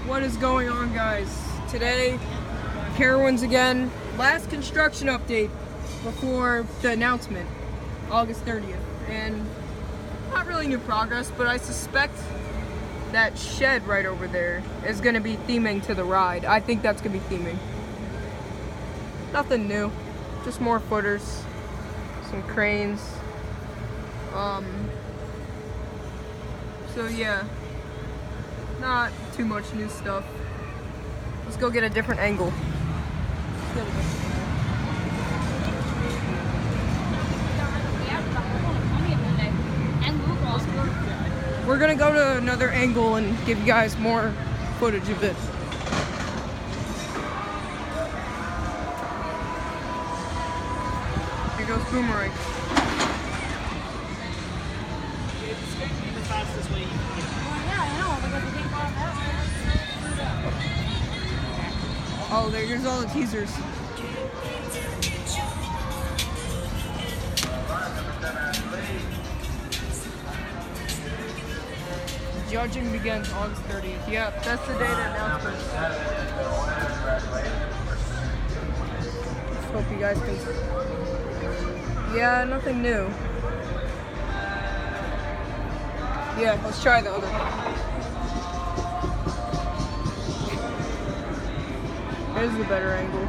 What is going on, guys? Today, Carowinds again. Last construction update before the announcement, August 30th. And not really new progress, but I suspect that shed right over there is going to be theming to the ride. I think that's going to be theming. Nothing new, just more footers, some cranes. So yeah, not too much new stuff. Let's go get a different angle. We're gonna go to another angle and give you guys more footage of it. Here goes Boomerang. It's going to be the fastest way you can get. Well, yeah, I know, because we can't go on that. Oh, there's all the teasers. Judging begins August 30th. Yep, that's the day of the announcement. Just hope you guys can. Yeah, nothing new. Yeah, let's try the other. There's the better angle.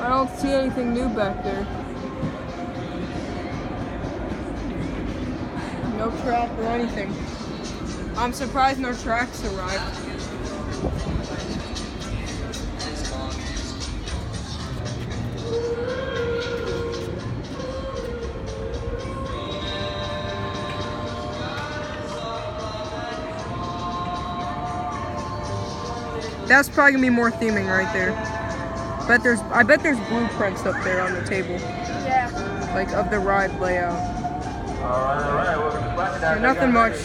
I don't see anything new back there. No track or anything. I'm surprised no tracks arrived. That's probably gonna be more theming right there. I bet there's blueprints up there on the table. Yeah. Like of the ride layout. Alright, welcome to Splendid. Nothing much.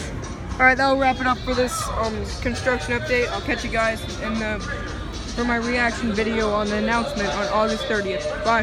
Alright, that'll wrap it up for this construction update. I'll catch you guys for my reaction video on the announcement on August 30th. Bye.